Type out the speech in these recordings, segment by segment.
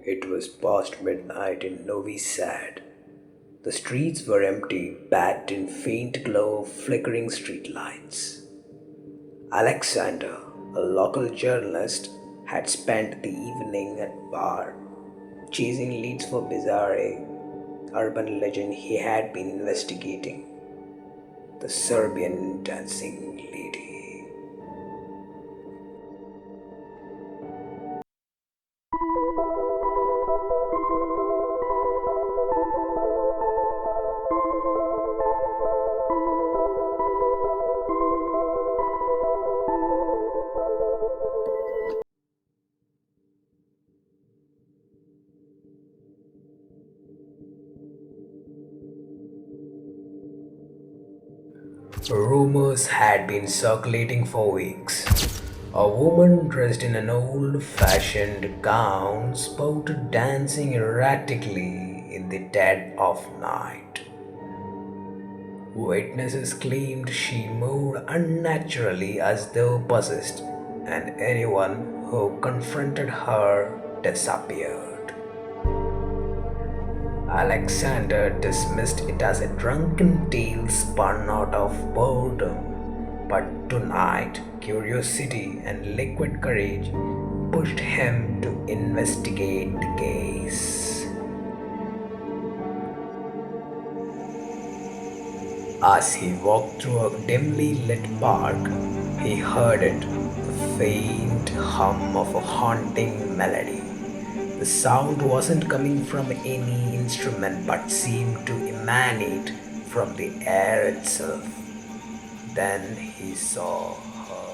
It was past midnight in Novi Sad. The streets were empty, bathed in faint glow of flickering streetlights. Alexander, a local journalist, had spent the evening at bar, chasing leads for bizarre urban legend he had been investigating. The Serbian dancing lady. Rumors had been circulating for weeks. A woman dressed in an old fashioned gown spotted dancing erratically in the dead of night. Witnesses claimed she moved unnaturally as though possessed, and anyone who confronted her disappeared. Alexander dismissed it as a drunken tale spun out of boredom, but tonight curiosity and liquid courage pushed him to investigate the case. As he walked through a dimly lit park, he heard it, the faint hum of a haunting melody. The sound wasn't coming from any instrument but seemed to emanate from the air itself. Then he saw her.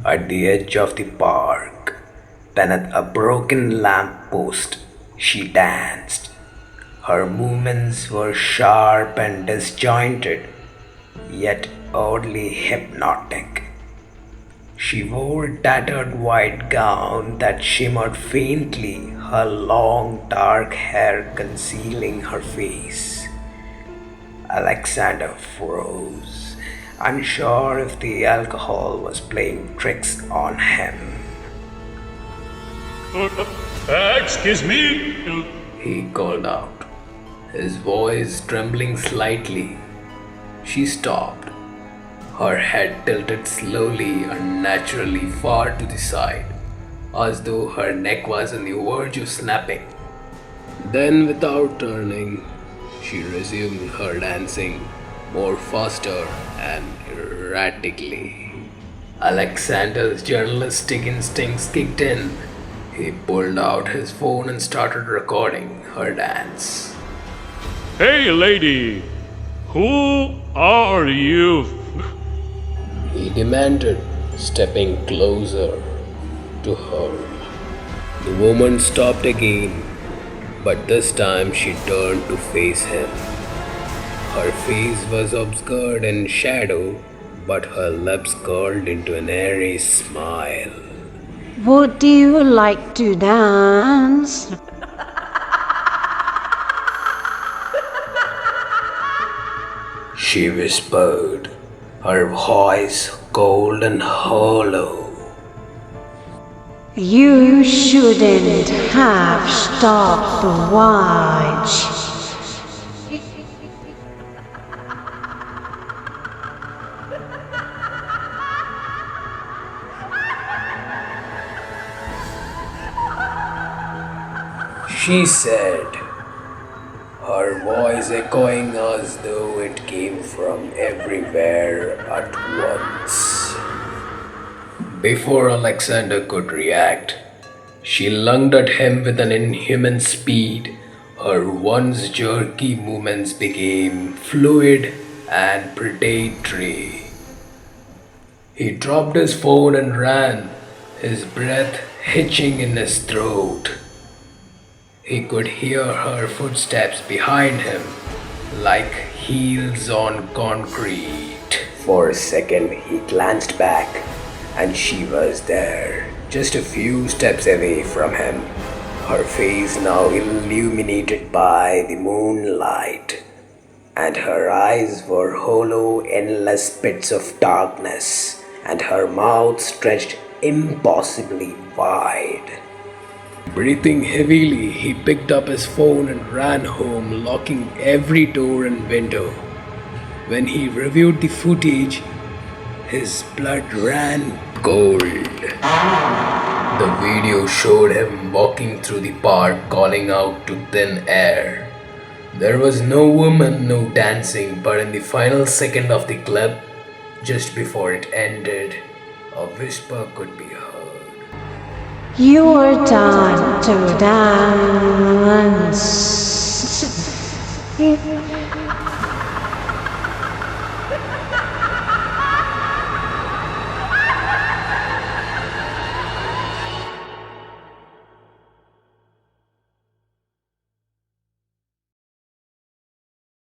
At the edge of the park, beneath a broken lamp post, she danced. Her movements were sharp and disjointed, yet oddly hypnotic. She wore a tattered white gown that shimmered faintly, her long dark hair concealing her face. Alexander froze, unsure if the alcohol was playing tricks on him. Excuse me? He called out, his voice trembling slightly. She stopped, her head tilted slowly, unnaturally far to the side, as though her neck was on the verge of snapping. Then, without turning, she resumed her dancing, more faster and erratically. Alexander's journalistic instincts kicked in. He pulled out his phone and started recording her dance. Hey, lady, who are you? He demanded, stepping closer to her. The woman stopped again, but this time she turned to face him. Her face was obscured in shadow, but her lips curled into an airy smile. Would you like to dance? She whispered, her voice cold and hollow. You shouldn't have stopped the watch. She said, her voice echoing as though it came from everywhere at once. Before Alexander could react, she lunged at him with an inhuman speed. Her once jerky movements became fluid and predatory. He dropped his phone and ran, his breath hitching in his throat. He could hear her footsteps behind him, like heels on concrete. For a second, he glanced back, and she was there, just a few steps away from him, her face now illuminated by the moonlight, and her eyes were hollow, endless pits of darkness, and her mouth stretched impossibly wide. Breathing heavily, he picked up his phone and ran home, locking every door and window. When he reviewed the footage, his blood ran cold. The video showed him walking through the park, calling out to thin air. There was no woman, no dancing, but in the final second of the clip, just before it ended, a whisper could be heard. You're done to dance.